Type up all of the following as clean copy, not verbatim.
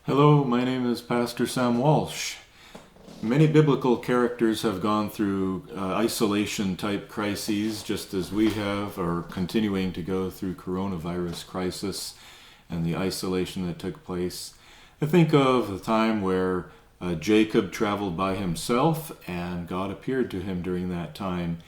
Hello, my name is Pastor Sam Walsh. Many biblical characters have gone through isolation type crises, just as we have, or continuing to go through coronavirus crisis and the isolation that took place. I think of the time where Jacob traveled by himself and God appeared to him during that time.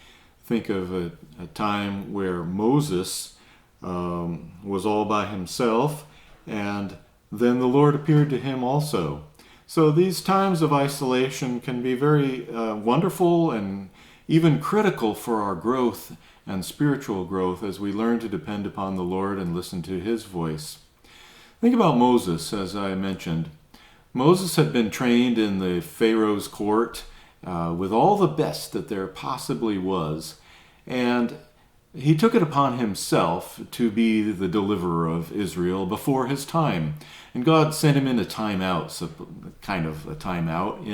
Think of a time where Moses was all by himself, and then the Lord appeared to him also. So these times of isolation can be very wonderful and even critical for our growth and spiritual growth as we learn to depend upon the Lord and listen to His voice. Think about Moses, as I mentioned. Moses had been trained in the Pharaoh's court with all the best that there possibly was, and he took it upon himself to be the deliverer of Israel before his time. And God sent him into timeout, so kind of a timeout,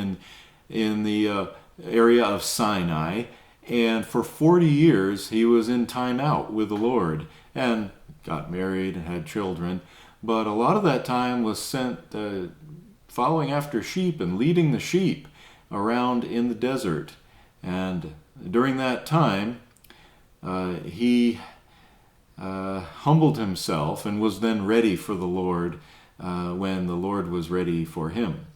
in the area of Sinai. And for 40 years he was in timeout with the Lord and got married and had children. But a lot of that time was spent following after sheep and leading the sheep around in the desert. And during that time, he humbled himself and was then ready for the Lord when the Lord was ready for him.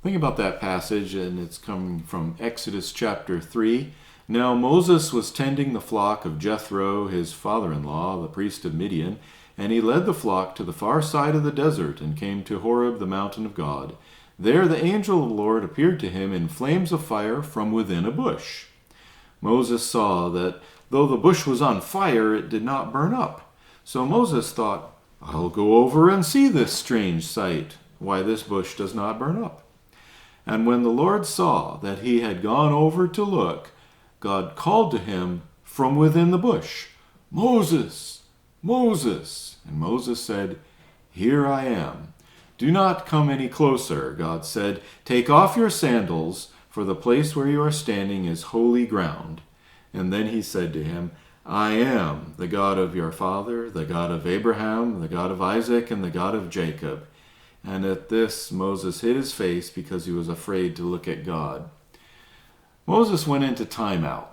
Think about that passage, and it's coming from Exodus chapter 3. Now Moses was tending the flock of Jethro, his father-in-law, the priest of Midian, and he led the flock to the far side of the desert and came to Horeb, the mountain of God. There the angel of the Lord appeared to him in flames of fire from within a bush. Moses saw that though the bush was on fire, it did not burn up. So Moses thought, I'll go over and see this strange sight, why this bush does not burn up. And when the Lord saw that he had gone over to look, God called to him from within the bush, Moses, Moses. And Moses said, Here I am. Do not come any closer, God said. Take off your sandals, for the place where you are standing is holy ground. And then he said to him, I am the God of your father, the God of Abraham, the God of Isaac, and the God of Jacob. And at this Moses hid his face because he was afraid to look at God. Moses went into timeout,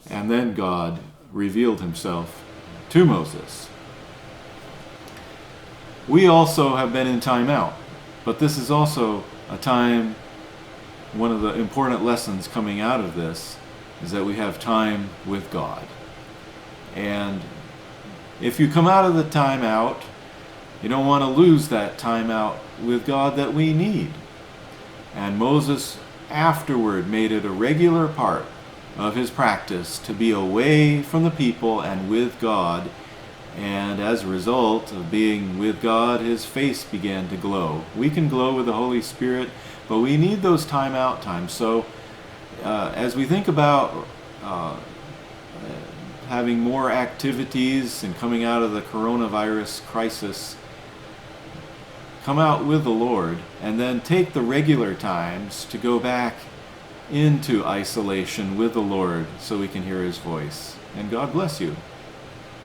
and then God revealed himself to Moses. We also have been in timeout, but this is also a time, one of the important lessons coming out of this is that we have time with God. And if you come out of the timeout, you don't want to lose that time out with God that we need. And Moses afterward made it a regular part of his practice to be away from the people and with God. And as a result of being with God, his face began to glow. We can glow with the Holy Spirit, but we need those timeout times. So as we think about having more activities and coming out of the coronavirus crisis, come out with the Lord and then take the regular times to go back into isolation with the Lord so we can hear His voice. And God bless you.